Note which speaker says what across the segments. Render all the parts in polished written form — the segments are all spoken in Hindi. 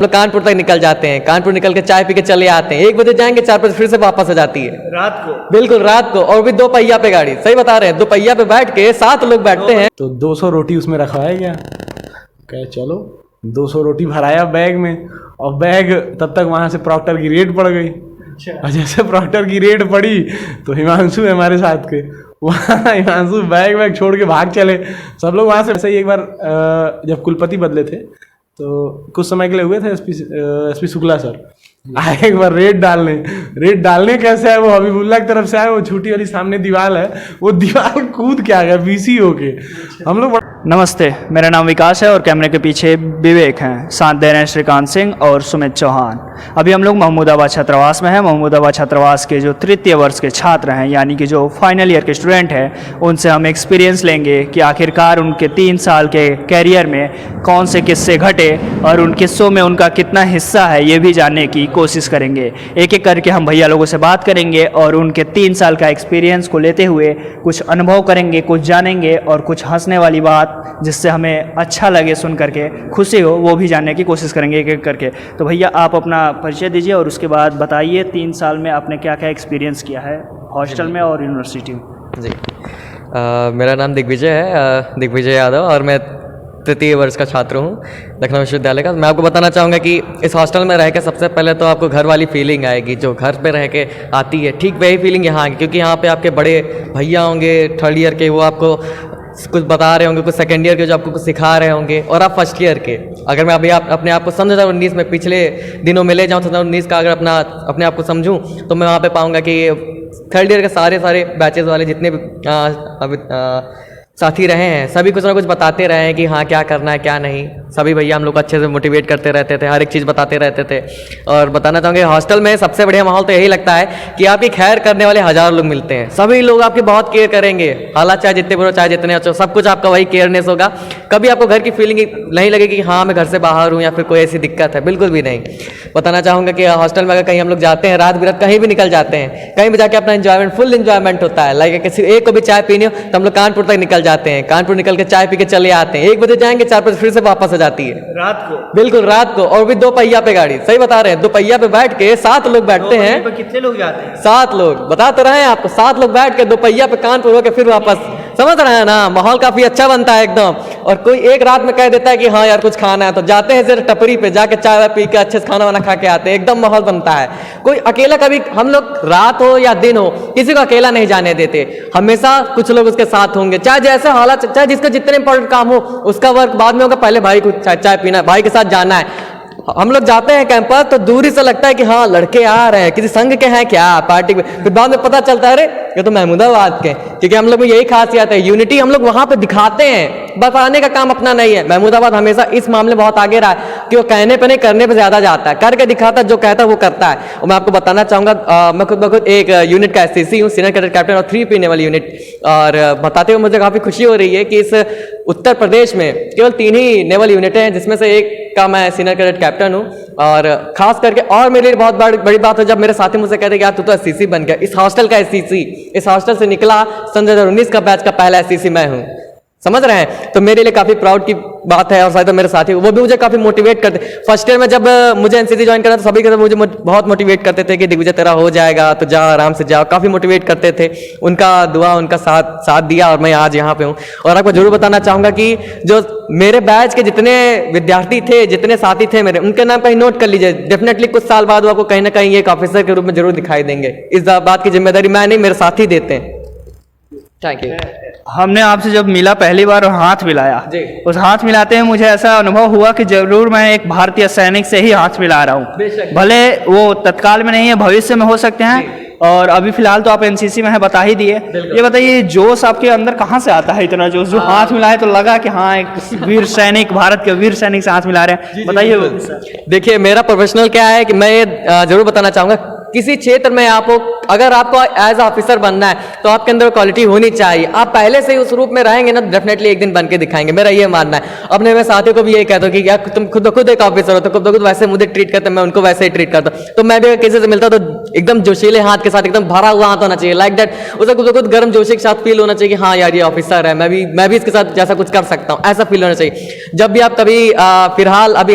Speaker 1: लोग कानपुर तक निकल जाते हैं, कानपुर निकल के चाय पी के चले आते हैं, 1 बजे जाएंगे 4 बजे फिर से वापस हो जाती है
Speaker 2: रात को।
Speaker 1: बिल्कुल रात को। और भी 2 पहिया पे गाड़ी, सही बता रहे हैं, 2 पहिया पे बैठ के 7 लोग बैठते हैं।
Speaker 3: तो 200 रोटी उसमें रखवाया गया, कहे चलो 200 रोटी भराया बैग में, और बैग तब तक वहाँ से प्रॉक्टर की रेड पड़ गई। और जैसे प्रॉक्टर की रेड पड़ी तो हिमांशु है हमारे साथ के, वहाँ हिमांशु बैग छोड़ के भाग चले सब लोग वहाँ से। ऐसे ही एक बार जब कुलपति बदले थे तो कुछ समय के लिए हुए थे एसपी शुक्ला सर आए एक बार रेड डालने कैसे आए, वो हबीबुल्ला की तरफ से आए, वो छोटी वाली सामने दीवार है, वो दीवार कूद के आ गया बीसी होके। हम लोग
Speaker 2: नमस्ते, मेरा नाम विकास है और कैमरे के पीछे विवेक हैं, साथ दे रहे हैं श्रीकांत सिंह और सुमित चौहान। अभी हम लोग महमूदाबाद छात्रावास में हैं। महमूदाबाद छात्रावास के जो 3य वर्ष के छात्र हैं, यानी कि जो फाइनल ईयर के स्टूडेंट हैं, उनसे हम एक्सपीरियंस लेंगे कि आखिरकार उनके 3 साल के कैरियर में कौन से किस्से घटे और उन किस्सों में उनका कितना हिस्सा है, ये भी जानने की कोशिश करेंगे। एक एक करके हम भैया लोगों से बात करेंगे और उनके 3 साल का एक्सपीरियंस को लेते हुए कुछ अनुभव करेंगे, कुछ जानेंगे और कुछ हंसने वाली बात जिससे हमें अच्छा लगे सुन करके, खुशी हो, वो भी जानने की कोशिश करेंगे एक एक करके। तो भैया आप अपना परिचय दीजिए और उसके बाद बताइए 3 साल में आपने क्या क्या एक्सपीरियंस किया है हॉस्टल में और यूनिवर्सिटी में।
Speaker 1: जी मेरा नाम दिग्विजय है, दिग्विजय यादव, और मैं 3य वर्ष का छात्र हूँ लखनऊ विश्वविद्यालय का। मैं आपको बताना चाहूँगा कि इस हॉस्टल में रह के सबसे पहले तो आपको घर वाली फीलिंग आएगी, जो घर पे रह के आती है, ठीक वही फीलिंग यहाँ आएगी, क्योंकि यहाँ पे आपके बड़े भैया होंगे 3rd ईयर के, वो आपको कुछ बता रहे होंगे, कुछ 2nd ईयर के जो आपको कुछ सिखा रहे होंगे, और आप 1st ईयर के। अगर मैं अभी अपने आप को 2019 में पिछले दिनों में ले जाऊँ, 2019 का अगर अपने आप को समझूँ, तो मैं वहाँ पे पाऊँगा कि 3rd ईयर के सारे बैचेस वाले जितने भी साथी रहे हैं, सभी कुछ ना कुछ बताते रहे हैं कि हाँ क्या करना है क्या नहीं। सभी भैया हम लोग को अच्छे से मोटिवेट करते रहते थे, हर एक चीज़ बताते रहते थे। और बताना चाहूँगे हॉस्टल में सबसे बढ़िया माहौल तो यही लगता है कि आपकी खैर करने वाले 1000 लोग मिलते हैं। सभी लोग आपकी बहुत केयर करेंगे, हालात चाहे जितने बुरे चाहे जितने अच्छे, सब कुछ आपका वही केयरनेस होगा। कभी आपको घर की फीलिंग नहीं लगेगी कि हाँ मैं घर से बाहर हूँ या फिर कोई ऐसी दिक्कत है, बिल्कुल भी नहीं। बताना चाहूँगा कि हॉस्टल में अगर कहीं हम लोग जाते हैं, रात बिरात कहीं भी निकल जाते हैं, कहीं भी जाके अपना एंजॉयमेंट, फुल एंजॉयमेंट होता है। लाइक किसी एक को भी चाय पीनी हो तो हम लोग कानपुर तक निकल जाते हैं, कानपुर निकल के चाय पी के चले आते हैं, 1 बजे जाएंगे 4 बजे फिर से वापस हो जाती है
Speaker 2: रात को।
Speaker 1: बिल्कुल रात को। और भी 2 पहिया पे गाड़ी, सही बता रहे हैं, 2 पहिया पे बैठ के 7 लोग बैठते हैं।
Speaker 2: कितने लोग जाते हैं?
Speaker 1: 7 लोग, बता तो रहे हैं आपको, 7 लोग बैठ के 2 पहिया पे कानपुर होकर फिर वापस, समझ रहे हैं ना। माहौल काफी अच्छा बनता है एकदम। और कोई एक रात में कह देता है कि हाँ यार कुछ खाना है, तो जाते हैं सिर्फ टपरी पे जाके चाय पी के अच्छे से खाना वाना खा के आते हैं, एकदम माहौल बनता है। कोई अकेला, कभी हम लोग रात हो या दिन हो किसी को अकेला नहीं जाने देते, हमेशा कुछ लोग उसके साथ होंगे, चाहे जैसे हालात, चाहे जिसका जितने इंपॉर्टेंट काम हो उसका वर्क बाद में होगा, पहले भाई को चाय पीना है, भाई के साथ जाना है। हम लोग जाते हैं कैंपस तो दूरी से लगता है कि हाँ लड़के आ रहे हैं, किसी संघ के हैं क्या पार्टी में, फिर बाद में पता चलता है अरे ये तो महमूदाबाद के। क्योंकि हम लोग में यही खासियत है, यूनिटी हम लोग वहां पे दिखाते हैं, बताने का काम अपना नहीं है। महमूदाबाद हमेशा इस मामले बहुत आगे रहा है कि वो कहने पे नहीं करने पे ज्यादा जाता है, करके दिखाता है, जो कहता है वो करता है। और मैं आपको बताना चाहूंगा मैं खुद एक यूनिट का SCC हूँ, सीनियर कैडेट कैप्टन, और 3P नेवल यूनिट। और बताते हुए मुझे काफी खुशी हो रही है कि इस उत्तर प्रदेश में केवल 3 ही नेवल यूनिटें हैं, जिसमें से एक का मैं सीनियर कैडेट कैप्टन हूँ। और खास करके और मेरे लिए बहुत बड़ी बात है जब मेरे साथी मुझसे कहते कि यार तू तो SCC बन गया, इस हॉस्टल का SCC, इस हॉस्टल से निकला 2019 का बैच का पहला SCC मैं हूँ, समझ रहे हैं। तो मेरे लिए काफी प्राउड की बात है। और शायद मेरे साथी वो भी मुझे काफी मोटिवेट करते। 1st ईयर में जब मुझे NCC ज्वाइन करा तो सभी के मुझे बहुत मोटिवेट करते थे कि दिग्विजय तेरा हो जाएगा, तो जा आराम से जाओ, काफी मोटिवेट करते थे। उनका दुआ, उनका साथ दिया और मैं आज यहाँ पे हूँ। और आपको जरूर बताना चाहूंगा कि जो मेरे बैच के जितने विद्यार्थी थे, जितने साथी थे मेरे, उनके नाम कहीं नोट कर लीजिए। डेफिनेटली कुछ साल बाद वो आपको कहीं ना कहीं एक ऑफिसर के रूप में जरूर दिखाई देंगे। इस बात की जिम्मेदारी मैं नहीं, मेरे साथी देते हैं। Thank you.
Speaker 2: हमने आपसे जब मिला पहली बार और हाथ मिलाया, उस हाथ मिलाते हैं मुझे ऐसा अनुभव हुआ कि जरूर मैं एक भारतीय सैनिक से ही हाथ मिला रहा हूँ। भले वो तत्काल में नहीं है, भविष्य में हो सकते हैं। और अभी फिलहाल तो आप NCC में है, बता ही दिए। ये बताइए जोश आपके अंदर कहाँ से आता है, इतना जोश जो हाथ मिलाए तो लगा कि हाँ एक वीर सैनिक, भारत के वीर सैनिक से हाथ मिला रहे हैं, बताइए।
Speaker 1: देखिए मेरा प्रोफेशनल क्या है कि मैं जरूर बताना चाहूंगा, किसी क्षेत्र में अगर आपको एज ऑफिसर बनना है तो आपके अंदर क्वालिटी होनी चाहिए। आप पहले से ही उस रूप में रहेंगे ना, डेफिनेटली एक दिन बन के दिखाएंगे, मेरा ये मानना है। अपने मैं साथियों को भी यही कहता हूँ कि यार तुम खुद एक ऑफिसर हो तो खुद वैसे मुझे ट्रीट करते, मैं उनको वैसे ही ट्रीट करता हूँ। तो मैं भी अगर किसी से मिलता हूँ तो एकदम जोशीले हाथ के साथ, एकदम भरा हुआ हाथ होना चाहिए, लाइक दैट। उसे खुद गर्म जोशी के साथ फील होना चाहिए कि हाँ यार ये ऑफिसर है, मैं भी इसके साथ जैसा कुछ कर सकता हूँ, ऐसा फील होना चाहिए। जब भी आप कभी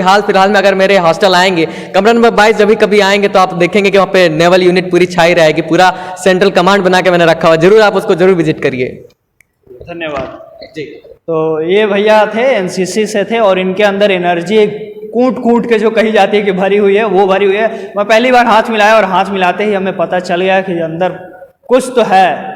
Speaker 1: हाल फिलहाल में अगर मेरे हॉस्टल आएंगे, कमरा नंबर 22 जब भी कभी आएंगे तो आप देखेंगे कि वहाँ पे नेवल यूनिट पूरी छाई रहेगी, पूरा सेंट्रल कमांड बना के मैंने रखा हुआ, जरूर आप उसको जरूर विजिट करिए।
Speaker 2: धन्यवाद जी। तो ये भैया थे एनसीसी से थे और इनके अंदर एनर्जी कूट कूट के जो कही जाती है कि भरी हुई है, वो भरी हुई है। मैं पहली बार हाथ मिलाया और हाथ मिलाते ही हमें पता चल गया कि अंदर कुछ तो है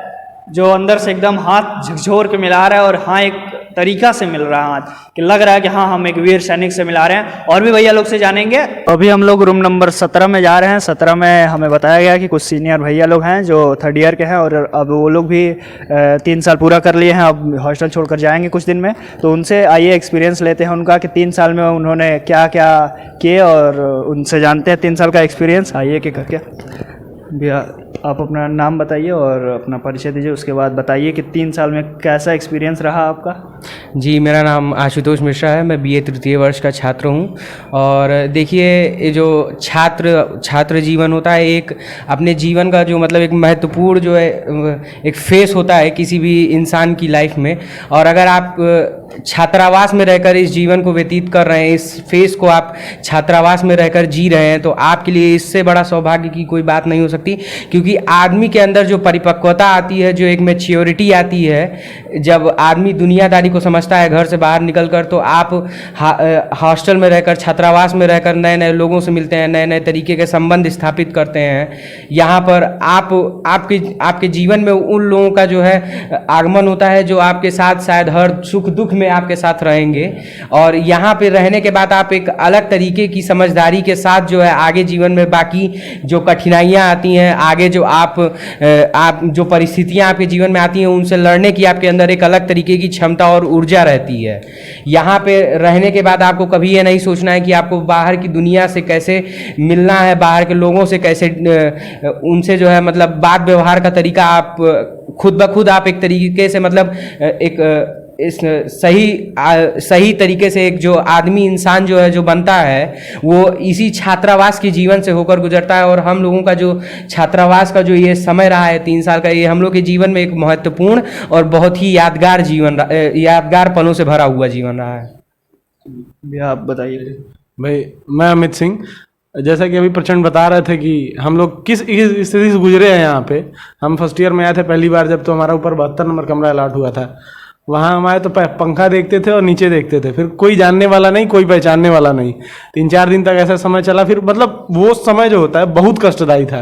Speaker 2: जो अंदर से एकदम हाथ झकझोर के मिला रहा है, और हाँ एक तरीका से मिल रहा है हाथ कि लग रहा है कि हाँ हम एक वीर सैनिक से मिला रहे हैं। और भी भैया लोग से जानेंगे। अभी हम लोग रूम नंबर 17 में जा रहे हैं। 17 में हमें बताया गया कि कुछ सीनियर भैया लोग हैं जो 3rd ईयर के हैं और अब वो लोग भी 3 साल पूरा कर लिए हैं, अब हॉस्टल छोड़कर जाएंगे कुछ दिन में। तो उनसे आइए एक्सपीरियंस लेते हैं उनका कि 3 साल में उन्होंने क्या क्या किए और उनसे जानते हैं 3 साल का एक्सपीरियंस। आइए कि करके भैया आप अपना नाम बताइए और अपना परिचय दीजिए, उसके बाद बताइए कि 3 साल में कैसा एक्सपीरियंस रहा आपका।
Speaker 4: जी, मेरा नाम आशुतोष मिश्रा है, मैं बीए 3य वर्ष का छात्र हूँ। और देखिए ये जो छात्र जीवन होता है, एक अपने जीवन का जो मतलब एक महत्वपूर्ण जो है एक फेस होता है किसी भी इंसान की लाइफ में। और अगर आप छात्रावास में रहकर इस जीवन को व्यतीत कर रहे हैं, इस फेस को आप छात्रावास में रहकर जी रहे हैं, तो आपके लिए इससे बड़ा सौभाग्य की कोई बात नहीं हो सकती। क्योंकि आदमी के अंदर जो परिपक्वता आती है, जो एक मैच्योरिटी आती है, जब आदमी दुनियादारी को समझता है घर से बाहर निकलकर, तो आप हॉस्टल में रहकर, छात्रावास में रहकर नए नए लोगों से मिलते हैं, नए नए तरीके के संबंध स्थापित करते हैं। यहाँ पर आपके जीवन में उन लोगों का जो है आगमन होता है जो आपके साथ शायद हर सुख दुख में आपके साथ रहेंगे। और यहाँ पे रहने के बाद आप एक अलग तरीके की समझदारी के साथ जो है आगे जीवन में बाकी जो कठिनाइयाँ आती हैं, आगे जो आप जो परिस्थितियाँ आपके जीवन में आती हैं, उनसे लड़ने की आपके अंदर एक अलग तरीके की क्षमता और ऊर्जा रहती है। यहाँ पे रहने के बाद आपको कभी ये नहीं सोचना है कि आपको बाहर की दुनिया से कैसे मिलना है, बाहर के लोगों से कैसे उनसे जो है मतलब बात व्यवहार का तरीका आप खुद ब खुद आप एक तरीके से मतलब एक इस सही तरीके से एक जो आदमी इंसान जो है जो बनता है, वो इसी छात्रावास के जीवन से होकर गुजरता है। और हम लोगों का जो छात्रावास का जो ये समय रहा है 3 साल का, ये हम लोग के जीवन में एक महत्वपूर्ण और बहुत ही यादगार पलों से भरा हुआ जीवन रहा है।
Speaker 2: भैया आप बताइए।
Speaker 3: भाई मैं अमित सिंह, जैसा कि अभी प्रचंड बता रहे थे कि हम लोग किस स्थिति से गुजरे हैं। यहाँ पे हम 1st ईयर में आए थे पहली बार जब, तो हमारा ऊपर 72 नंबर कमरा अलॉट हुआ था। वहाँ हम आए तो पंखा देखते थे और नीचे देखते थे, फिर कोई जानने वाला नहीं, कोई पहचानने वाला नहीं। 3-4 दिन तक ऐसा समय चला। फिर मतलब वो समय जो होता है बहुत कष्टदायी था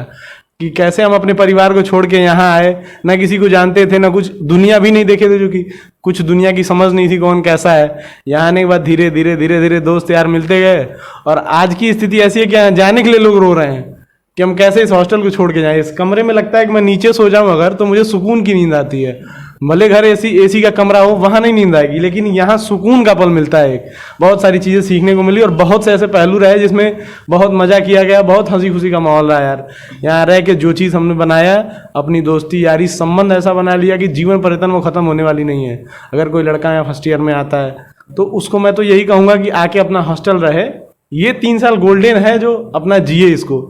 Speaker 3: कि कैसे हम अपने परिवार को छोड़ के यहाँ आए, ना किसी को जानते थे, ना कुछ दुनिया भी नहीं देखे थे, जो कि कुछ दुनिया की समझ नहीं थी कौन कैसा है। यहाँ आने के बाद धीरे धीरे दोस्त यार मिलते गए, और आज की स्थिति ऐसी है कि यहाँ जाने के लिए लोग रो रहे हैं कि हम कैसे इस हॉस्टल को छोड़ के जाएं। इस कमरे में लगता है कि मैं नीचे सो जाऊं अगर, तो मुझे सुकून की नींद आती है। भले घर एसी का कमरा हो, वहाँ नहीं नींद आएगी, लेकिन यहाँ सुकून का पल मिलता है। एक बहुत सारी चीज़ें सीखने को मिली और बहुत से ऐसे पहलू रहे जिसमें बहुत मज़ा किया गया, बहुत हंसी खुशी का माहौल रहा यार। यहाँ रह के जो चीज़ हमने बनाया, अपनी दोस्ती यारी संबंध ऐसा बना लिया कि जीवन पर्यटन वो ख़त्म होने वाली नहीं है। अगर कोई लड़का यहाँ 1st ईयर में आता है तो उसको मैं तो यही कहूँगा कि आके अपना हॉस्टल रहे। ये 3 साल गोल्डन है, जो अपना जिए, इसको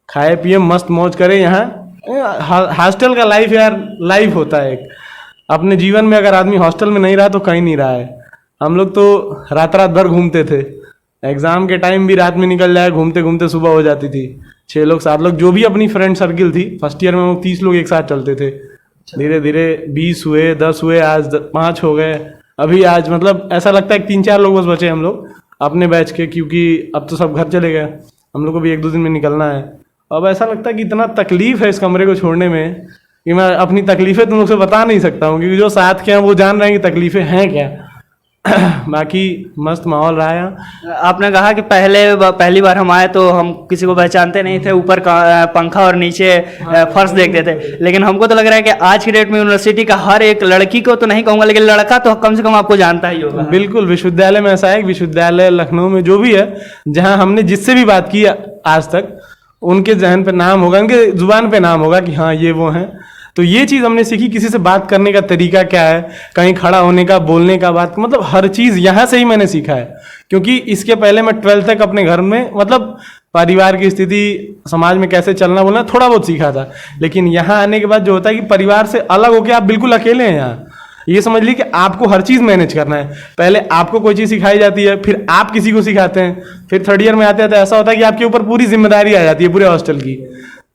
Speaker 3: खाए पिए मस्त मौज करे। यहाँ हॉस्टल का लाइफ यार लाइफ होता है एक अपने जीवन में। अगर आदमी हॉस्टल में नहीं रहा तो कहीं नहीं रहा है। हम लोग तो रात भर घूमते थे, एग्जाम के टाइम भी रात में निकल जाए, घूमते घूमते सुबह हो जाती थी। 6 लोग 7 लोग जो भी अपनी फ्रेंड सर्किल थी, 1st ईयर में हम 30 लोग एक साथ चलते थे। धीरे धीरे 20 हुए, 10 हुए, आज 5 हो गए। अभी आज मतलब ऐसा लगता है कि 3-4 लोग बस बचे हम लोग अपने बैच के, क्योंकि अब तो सब घर चले गए। हम लोग को भी 1-2 दिन में निकलना है। अब ऐसा लगता है कि इतना तकलीफ है इस कमरे को छोड़ने में कि मैं अपनी तकलीफें तुम लोग से बता नहीं सकता हूँ, क्योंकि जो साथ के हैं वो जान रहे हैं कि तकलीफें हैं क्या। बाकी मस्त माहौल रहा है।
Speaker 2: आपने कहा कि पहली बार हम आए तो हम किसी को पहचानते नहीं थे, ऊपर पंखा और नीचे फर्श देखते थे। लेकिन हमको तो लग रहा है कि आज की डेट में यूनिवर्सिटी का हर एक लड़की को तो नहीं कहूँगा, लेकिन लड़का तो कम से कम आपको जानता ही होगा।
Speaker 3: बिल्कुल, विश्वविद्यालय में ऐसा है, विश्वविद्यालय लखनऊ में जो भी है, जहाँ हमने जिससे भी बात की आज तक, उनके जहन पे नाम होगा, उनके जुबान पे नाम होगा कि हाँ ये वो हैं। तो ये चीज़ हमने सीखी, किसी से बात करने का तरीका क्या है, कहीं खड़ा होने का, बोलने का, बात, मतलब हर चीज़ यहाँ से ही मैंने सीखा है। क्योंकि इसके पहले मैं 12th तक अपने घर में, मतलब परिवार की स्थिति, समाज में कैसे चलना बोलना थोड़ा बहुत सीखा था। लेकिन यहाँ आने के बाद जो होता है कि परिवार से अलग होकर आप बिल्कुल अकेले हैं यहाँ। ये समझ ली कि आपको हर चीज़ मैनेज करना है। पहले आपको कोई चीज़ सिखाई जाती है, फिर आप किसी को सिखाते हैं, फिर 3rd ईयर में आते हैं तो ऐसा होता है कि आपके ऊपर पूरी जिम्मेदारी आ जाती है पूरे हॉस्टल की।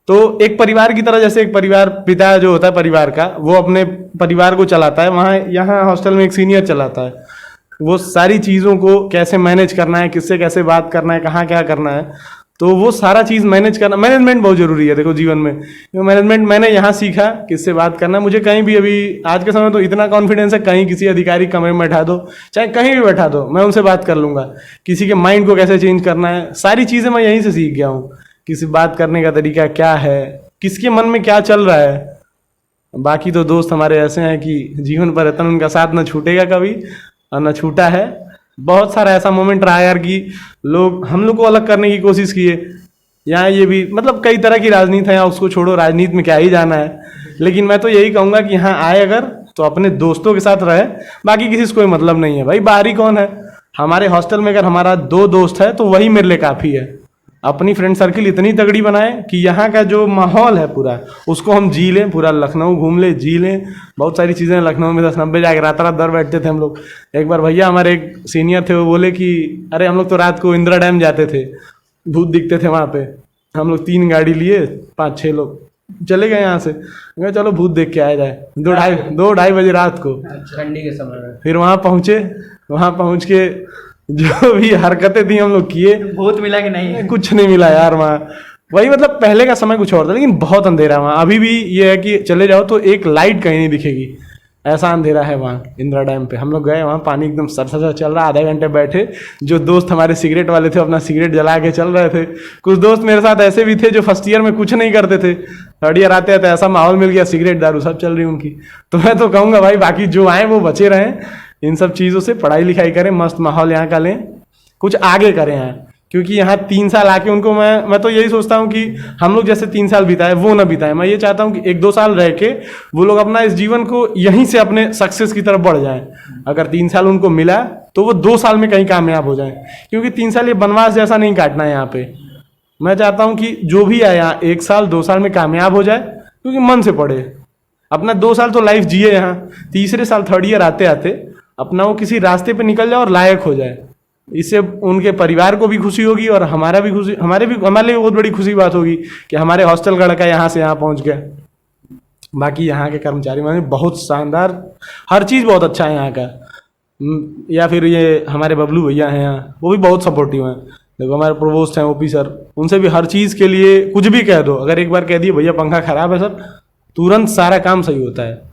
Speaker 3: तो एक परिवार की तरह, जैसे एक परिवार, पिता जो होता है परिवार का, वो अपने परिवार को चलाता है, वहाँ यहाँ हॉस्टल में एक सीनियर चलाता है। वो सारी चीज़ों को कैसे मैनेज करना है, किससे कैसे बात करना है, कहाँ क्या करना है, तो वो सारा चीज़ मैनेज करना, मैनेजमेंट बहुत ज़रूरी है देखो जीवन में। मैनेजमेंट मैंने यहाँ सीखा, किससे बात करना। मुझे कहीं भी अभी आज के समय तो इतना कॉन्फिडेंस है, कहीं किसी अधिकारी कमरे में बैठा दो, चाहे कहीं भी बैठा दो, मैं उनसे बात कर लूँगा। किसी के माइंड को कैसे चेंज करना है, सारी चीज़ें मैं यहीं से सीख गया हूँ। किसी बात करने का तरीका क्या है, किसके मन में क्या चल रहा है। बाकी तो दोस्त हमारे ऐसे हैं कि जीवन पर रतन, उनका साथ न छूटेगा कभी और न छूटा है। बहुत सारा ऐसा मोमेंट रहा यार कि लोग हम लोग को अलग करने की कोशिश किए। यहाँ ये भी, मतलब कई तरह की राजनीति है यहाँ, उसको छोड़ो, राजनीति में क्या ही जाना है। लेकिन मैं तो यही कहूँगा कि यहाँ आए अगर तो अपने दोस्तों के साथ रहे, बाकी किसी से कोई मतलब नहीं है भाई, बाहरी कौन है। हमारे हॉस्टल में अगर हमारा 2 दोस्त है तो वही मेरे लिए काफ़ी है। अपनी फ्रेंड सर्किल इतनी तगड़ी बनाए कि यहाँ का जो माहौल है पूरा, उसको हम जी लें, पूरा लखनऊ घूम ले, जी लें। बहुत सारी चीज़ें लखनऊ में 10-90 जाके रात रात दर बैठते थे हम लोग। एक बार भैया हमारे एक सीनियर थे, वो बोले कि अरे हम लोग तो रात को इंदिरा डैम जाते थे, भूत दिखते थे वहाँ पे। हम लोग 3 गाड़ी लिए, 5-6 लोग चले गए यहाँ से, कहा चलो भूत देख के आया जाए। 2-2:30 बजे रात को,
Speaker 4: ठंडी के समय में
Speaker 3: फिर वहाँ पहुँचे। वहाँ पहुँच के जो भी हरकतें थी हम लोग किए।
Speaker 2: भूत मिला कि नहीं?
Speaker 3: कुछ नहीं मिला यार वहाँ। वही मतलब पहले का समय कुछ और था, लेकिन बहुत अंधेरा वहाँ। अभी भी ये है कि चले जाओ तो एक लाइट कहीं नहीं दिखेगी, ऐसा अंधेरा है वहाँ इंदिरा डैम पे। हम लोग गए वहाँ, पानी एकदम सरसर चल रहा, आधे घंटे बैठे। जो दोस्त हमारे सिगरेट वाले थे अपना सिगरेट जला के चल रहे थे। कुछ दोस्त मेरे साथ ऐसे भी थे जो फर्स्ट ईयर में कुछ नहीं करते थे, 3rd ईयर आते आते ऐसा माहौल मिल गया, सिगरेट दारू सब चल रही उनकी। तो मैं तो कहूँगा भाई बाकी जो आए वो बचे रहें इन सब चीज़ों से, पढ़ाई लिखाई करें, मस्त माहौल यहाँ का लें, कुछ आगे करें यहाँ। क्योंकि यहाँ 3 साल आके उनको मैं तो यही सोचता हूँ कि हम लोग जैसे 3 साल बिताए वो ना बिताए। मैं ये चाहता हूँ कि 1-2 साल रह के वो लोग अपना इस जीवन को यहीं से अपने सक्सेस की तरफ बढ़ जाएं। अगर 3 साल उनको मिला तो वो 2 साल में कहीं कामयाब हो जाएं। क्योंकि 3 साल ये बनवास जैसा नहीं काटना है यहाँ पे। मैं चाहता हूँ कि जो भी आए यहाँ 1 साल 2 साल में कामयाब हो जाए, क्योंकि मन से पढ़े। अपना 2 साल तो लाइफ जिए यहाँ, तीसरे साल 3rd ईयर आते आते अपना वो किसी रास्ते पे निकल जाए और लायक हो जाए। इससे उनके परिवार को भी खुशी होगी और हमारे लिए बहुत बड़ी खुशी बात होगी कि हमारे हॉस्टल का लड़का यहाँ से यहाँ पहुँच गया। बाकी यहाँ के कर्मचारी माने बहुत शानदार, हर चीज़ बहुत अच्छा है यहाँ का। या फिर ये हमारे बबलू भैया हैं यहाँ, वो भी बहुत सपोर्टिव हैं। देखो हमारे प्रोवोस्ट हैं ओपी सर, उनसे भी हर चीज़ के लिए कुछ भी कह दो, अगर एक बार कह दिए भैया पंखा खराब है सर, तुरंत सारा काम सही होता है।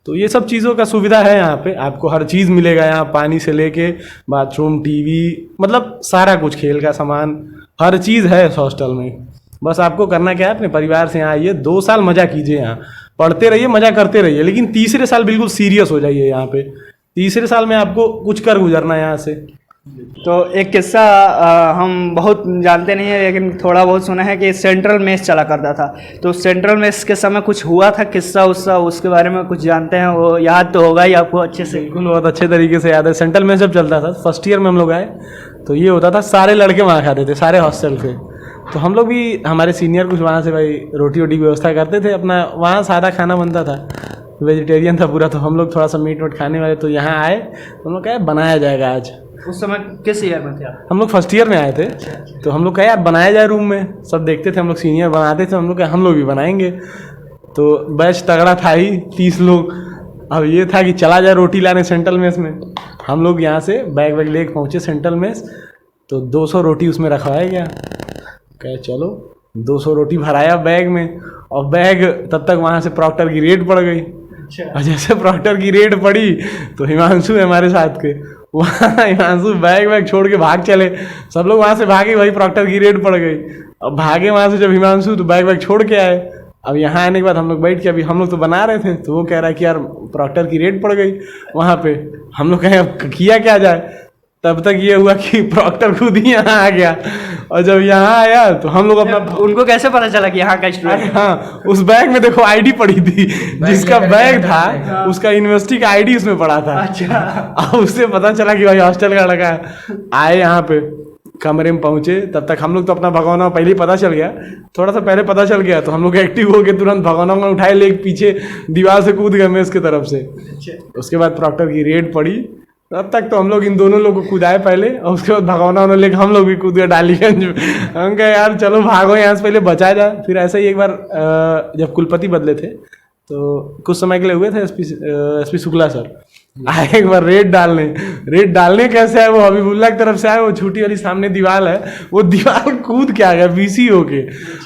Speaker 3: तो ये सब चीज़ों का सुविधा है यहाँ पे, आपको हर चीज़ मिलेगा यहाँ, पानी से लेके बाथरूम, टीवी, मतलब सारा कुछ, खेल का सामान, हर चीज़ है इस हॉस्टल में। बस आपको करना क्या है, अपने परिवार से यहाँ आइए, 2 साल मज़ा कीजिए, यहाँ पढ़ते रहिए, मज़ा करते रहिए, लेकिन तीसरे साल बिल्कुल सीरियस हो जाइए यहाँ पे। तीसरे साल में आपको कुछ कर गुजरना है यहाँ से।
Speaker 2: तो एक किस्सा हम बहुत जानते नहीं है, लेकिन थोड़ा बहुत सुना है कि सेंट्रल मेस चला करता था। तो सेंट्रल मेस के समय कुछ हुआ था किस्सा उसका, उसके बारे में कुछ जानते हैं? वो याद तो होगा ही आपको अच्छे से?
Speaker 3: बिल्कुल, बहुत अच्छे तरीके से याद है। सेंट्रल मेस जब चलता था, फर्स्ट ईयर में हम लोग आए तो ये होता था, सारे लड़के वहाँ खाते थे, सारे हॉस्टल के। तो हम लोग भी, हमारे सीनियर कुछ वहाँ से भाई रोटी वोटी की व्यवस्था करते थे, अपना वहाँ सादा खाना बनता था, वेजिटेरियन था पूरा। तो हम लोग थोड़ा सा मीट वोट खाने वाले, तो यहाँ आए तो हम लोग कहा बनाया जाएगा आज।
Speaker 2: उस समय किस ईयर में थे आप?
Speaker 3: हम लोग फर्स्ट ईयर में आए थे। तो हम लोग कहा यार बनाया जाए रूम में, सब देखते थे हम लोग सीनियर बनाते थे, हम लोग कहा हम लोग भी बनाएंगे। तो बैच तगड़ा था ही, 30 लोग। अब ये था कि चला जाए रोटी लाने सेंट्रल मेस में। हम लोग यहाँ से बैग वैग लेके पहुँचे सेंट्रल मेस, तो 200 रोटी उसमें रखवाया गया। कहे चलो 200 रोटी भराया बैग में, और बैग तब तक वहाँ से प्रॉक्टर की रेड पड़ गई। और जैसे प्रॉक्टर की रेड पड़ी तो हिमांशु हमारे साथ के, वहाँ हिमांशु बैग वैग छोड़ के भाग चले। सब लोग वहाँ से भागे, वही प्रॉक्टर की रेड पड़ गई। अब भागे वहाँ से जब हिमांशु, तो बैग वैग छोड़ के आए। अब यहाँ आने के बाद हम लोग बैठ के, अभी हम लोग तो बना रहे थे, तो वो कह रहा है कि यार प्रॉक्टर की रेड पड़ गई वहाँ पे। हम लोग कहें अब किया क्या जाए। तब तक ये हुआ कि प्रॉक्टर खुद ही यहाँ आ गया, और जब यहाँ आया तो हम लोग अपना
Speaker 2: उनको कैसे पता चला कि यहाँ का स्टूडेंट?
Speaker 3: हाँ, उस बैग में देखो आईडी पड़ी थी, जिसका बैग था उसका यूनिवर्सिटी का आईडी उसमें पड़ा था।
Speaker 2: अच्छा।
Speaker 3: अब उससे पता चला कि भाई हॉस्टल का लड़का है। आए यहाँ पे कमरे में पहुंचे, तब तक हम लोग तो अपना भगवाना पहले ही पता चल गया, थोड़ा सा पहले पता चल गया तो हम लोग एक्टिव हो गए, तुरंत भगवाना में उठाए ले पीछे दीवार से कूद गए मेस की तरफ से। उसके बाद प्रॉक्टर की रेड पड़ी, तब तक तो हम लोग इन दोनों लोग को कूदाए पहले, और उसके बाद भगवाना उन्होंने लेकर हम लोग भी कूद गए डालीगंज में। हम कहे यार चलो भागो यहाँ से, पहले बचाया जाए। फिर ऐसे ही एक बार जब कुलपति बदले थे तो कुछ समय के लिए हुए थे एसपी शुक्ला सर आए एक बार रेड डालने कैसे आए, वो हबीबुल्ला की तरफ से आए, वो छोटी वाली सामने दीवार है, वो दीवार कूद के आ गया बीसी होके।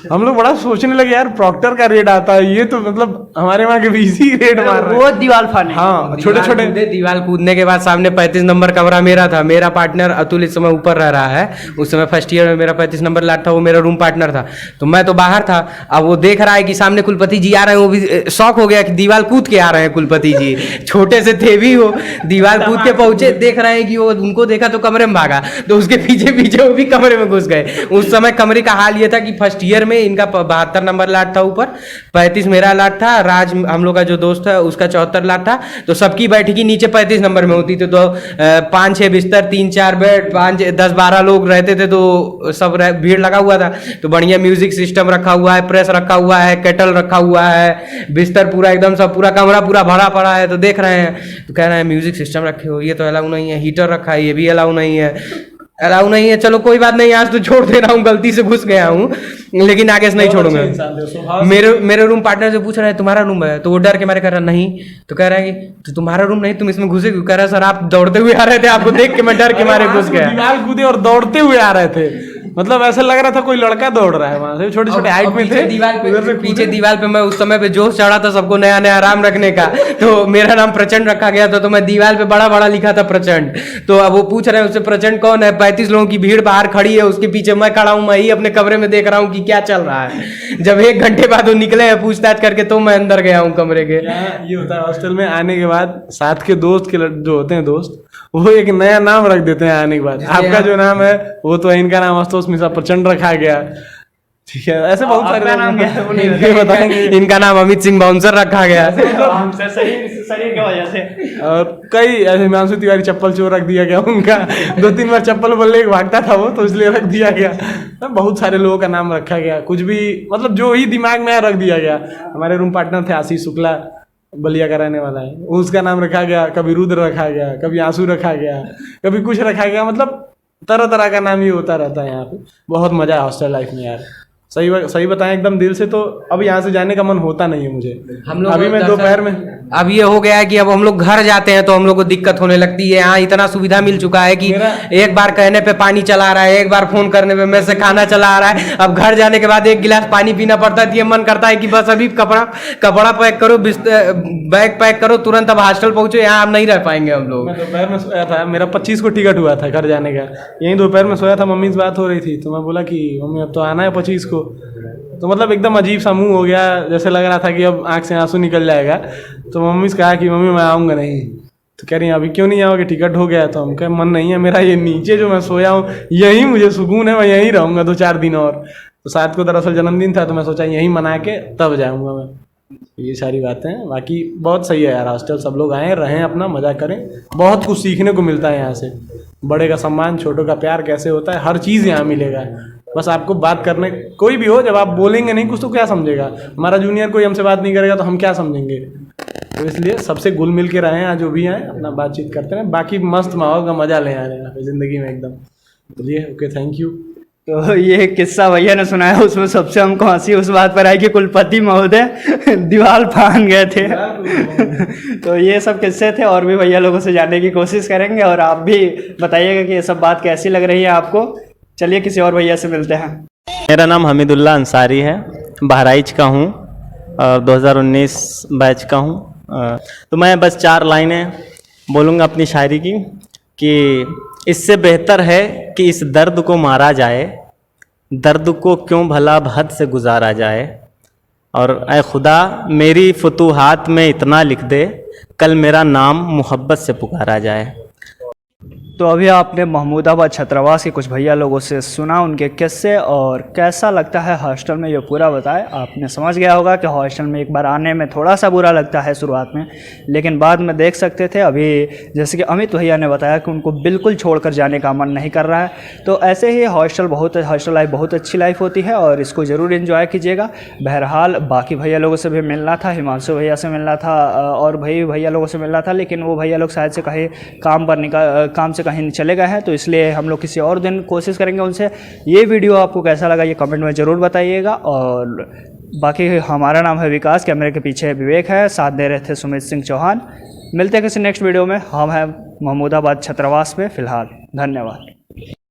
Speaker 3: हम लोग बड़ा सोचने लगे यार प्रॉक्टर का रेड आता है, ये तो मतलब हमारे वहाँ के बीसी रेड मार रहे हैं।
Speaker 2: वो दीवार फाने?
Speaker 3: हाँ, छोटे छोटे
Speaker 4: दीवार कूदने के बाद सामने 35 नंबर कमरा मेरा था, मेरा पार्टनर अतुल इस समय ऊपर रह रहा है, उस समय फर्स्ट ईयर में मेरा 35 नंबर लाट था, वो मेरा रूम पार्टनर था, तो मैं तो बाहर था। अब वो देख रहा है कि सामने कुलपति जी आ रहे हैं, वो भी शौक हो गया कि दीवार कूद के आ रहे हैं कुलपति जी, छोटे से थे भी वो, दीवार कूद के पहुंचे, देख रहे हैं कि वो उनको देखा तो कमरे में भागा, तो उसके पीछे पीछे वो भी कमरे में घुस गए। उस समय कमरे का हाल ये था कि फर्स्ट ईयर में इनका 72 नंबर लाट था ऊपर, 35 मेरा लाट था, राज हम लोग का जो दोस्त है उसका 74 लाट था, तो सबकी बैठकी नीचे 35 नंबर में होती थी, तो 5-6 बिस्तर, 3-4 बेड, 5-10-12 लोग रहते थे, तो सब भीड़ लगा हुआ था। तो बढ़िया म्यूजिक सिस्टम रखा हुआ है, प्रेस रखा हुआ है, केटल रखा हुआ है, बिस्तर पूरा एकदम सब, पूरा कमरा पूरा भरा पड़ा है। तो देख रहे हैं तो कह रहे हैं म्यूजिक सिस्टम रखे हो, ये तो अलाउ नहीं है, हीटर रखा है, ये भी अलाउ नहीं है, चलो कोई बात नहीं, आज तो छोड़ दे रहा हूँ, गलती से घुस गया हूँ, लेकिन आगे से नहीं छोड़ूंगा। मेरे रूम पार्टनर से पूछ रहा है तुम्हारा रूम है, तो वो डर के मारे कह रहा नहीं, तो कह रहा है कि तो तुम्हारा रूम नहीं, तुम इसमें घुसे क्यों? कह रहा है सर आप दौड़ते हुए आ रहे थे, आपको देख के मैं डर के मारे घुस गया।
Speaker 3: दीवार कूदे और दौड़ते हुए आ रहे थे, मतलब ऐसा लग रहा था कोई लड़का दौड़ रहा है वहां से, छोटे छोटे हाइट में थे।
Speaker 4: पीछे दीवार पे मैं उस समय पे जोश चढ़ा था सबको नया नया आराम रखने का, तो मेरा नाम प्रचंड रखा गया था, तो मैं दीवार पे बड़ा बड़ा लिखा था प्रचंड। तो अब वो पूछ रहे हैं उससे प्रचंड कौन है, 35 लोगों की भीड़ बाहर खड़ी है, उसके पीछे मैं खड़ा हूँ, मैं ही अपने कमरे में देख रहा हूँ कि क्या चल रहा है। जब 1 घंटे बाद वो निकले हैं पूछताछ करके, तो मैं अंदर गया हूँ कमरे के।
Speaker 3: ये होता है हॉस्टल में आने के बाद, साथ के दोस्त के जो होते हैं दोस्त, वो एक नया नाम रख देते हैं आने के बाद। आपका जो नाम है वो तो, इनका नाम आशुतोष मिश्रा प्रचंड रखा गया, ठीक है। ऐसे बहुत सारे नाम
Speaker 4: बताएंगे। इनका नाम अमित सिंह बाउंसर रखा गया,
Speaker 2: शरीर की वजह से।
Speaker 3: और कई ऐसे हिमांशु तिवारी चप्पल चोर रख दिया गया उनका, 2-3 बार चप्पल बोलने के भागता था वो, तो इसलिए रख दिया गया। बहुत सारे लोगों का नाम रखा गया, कुछ भी मतलब जो ही दिमाग में रख दिया गया। हमारे रूम पार्टनर थे आशीष शुक्ला, बलिया का रहने वाला है, उसका नाम रखा गया, कभी रुद्र रखा गया, कभी आंसू रखा गया, कभी कुछ रखा गया, मतलब तरह तरह का नाम ही होता रहता है यहाँ पे। बहुत मजा है हॉस्टल लाइफ में यार, सही बताएं एकदम दिल से। तो अब यहाँ से जाने का मन होता नहीं है मुझे।
Speaker 4: हम लोग
Speaker 3: अभी मैं दोपहर में,
Speaker 4: अब ये हो गया है कि अब हम लोग घर जाते हैं तो हम लोग को दिक्कत होने लगती है। यहाँ इतना सुविधा मिल चुका है कि एक बार कहने पे पानी चला रहा है, एक बार फोन करने पे मैं से खाना चला आ रहा है। अब घर जाने के बाद 1 गिलास पानी पीना पड़ता है, तो ये मन करता है कि बस अभी कपड़ा पैक करो, बैग पैक करो, तुरंत अब हॉस्टल पहुंचो, यहाँ अब नहीं रह पाएंगे हम लोग।
Speaker 3: मैं दोपहर में सोया था, मेरा 25 को टिकट हुआ था घर जाने का, यहीं दोपहर में सोया था, मम्मी से बात हो रही थी, तो मैं बोला कि मम्मी अब तो आना है 25 को। तो मतलब एकदम अजीब सा मुंह हो गया, जैसे लग रहा था कि अब आंख से आंसू निकल जाएगा। तो मम्मी से कहा कि मम्मी मैं आऊँगा नहीं, तो कह रही अभी क्यों नहीं आओगे, टिकट हो गया। तो हम कहे मन नहीं है मेरा, ये नीचे जो मैं सोया हूँ यहीं मुझे सुकून है, मैं यहीं रहूँगा 2-4 दिन और। तो 7 को दरअसल जन्मदिन था, तो मैं सोचा यहीं मना के तब जाऊँगा मैं। ये सारी बातें हैं, बाकी बहुत सही है यार हॉस्टल। सब लोग आएँ, रहें, अपना मज़ा करें, बहुत कुछ सीखने को मिलता है यहाँ से। बड़े का सम्मान, छोटों का प्यार कैसे होता है, हर चीज़ यहाँ मिलेगा। बस आपको बात करने, कोई भी हो, जब आप बोलेंगे नहीं कुछ तो क्या समझेगा। हमारा जूनियर कोई हमसे बात नहीं करेगा तो हम क्या समझेंगे। तो इसलिए सबसे घुल मिल के रहें, आज जो भी आए अपना बातचीत करते रहें। बाकी मस्त माहौल का मजा ले आ रहे हैं ज़िंदगी में एकदम। बोलिए ओके, थैंक यू।
Speaker 2: तो ये किस्सा भैया ने सुनाया, उसमें सबसे हमको हंसी उस बात पर आई कि कुलपति महोदय दीवार फान गए थे। तो ये सब किस्से थे, और भी भैया लोगों से जानने की कोशिश करेंगे, और आप भी बताइएगा कि ये सब बात कैसी लग रही है आपको। चलिए किसी और भैया से मिलते हैं।
Speaker 5: मेरा नाम हमीदुल्ला अंसारी है, बहराइच का हूँ, 2019 बैच का हूँ। तो मैं बस 4 लाइनें बोलूँगा अपनी शायरी की कि इससे बेहतर है कि इस दर्द को मारा जाए, दर्द को क्यों भला हद से गुजारा जाए, और ऐ खुदा मेरी फुतूहात में इतना लिख दे, कल मेरा नाम मोहब्बत से पुकारा जाए।
Speaker 2: तो अभी आपने महमूदाबाद छात्रावास के कुछ भैया लोगों से सुना उनके किस्से और कैसा लगता है हॉस्टल में, ये पूरा बताए। आपने समझ गया होगा कि हॉस्टल में एक बार आने में थोड़ा सा बुरा लगता है शुरुआत में, लेकिन बाद में देख सकते थे। अभी जैसे कि अमित भैया ने बताया कि उनको बिल्कुल छोड़कर जाने का मन नहीं कर रहा है। तो ऐसे ही हॉस्टल लाइफ बहुत अच्छी लाइफ होती है और इसको ज़रूर इन्जॉय कीजिएगा। बहरहाल बाकी भैया लोगों से भी मिलना था, हिमांशु भैया से मिलना था और भैया लोगों से मिलना था, लेकिन वो भैया लोग शायद से कहीं काम से कहीं चले गए हैं, तो इसलिए हम लोग किसी और दिन कोशिश करेंगे उनसे। ये वीडियो आपको कैसा लगा ये कमेंट में ज़रूर बताइएगा। और बाकी हमारा नाम है विकास, कैमरे के पीछे विवेक है, साथ दे रहे थे सुमित सिंह चौहान। मिलते हैं किसी नेक्स्ट वीडियो में। हम हैं महमूदाबाद छात्रावास में फ़िलहाल। धन्यवाद।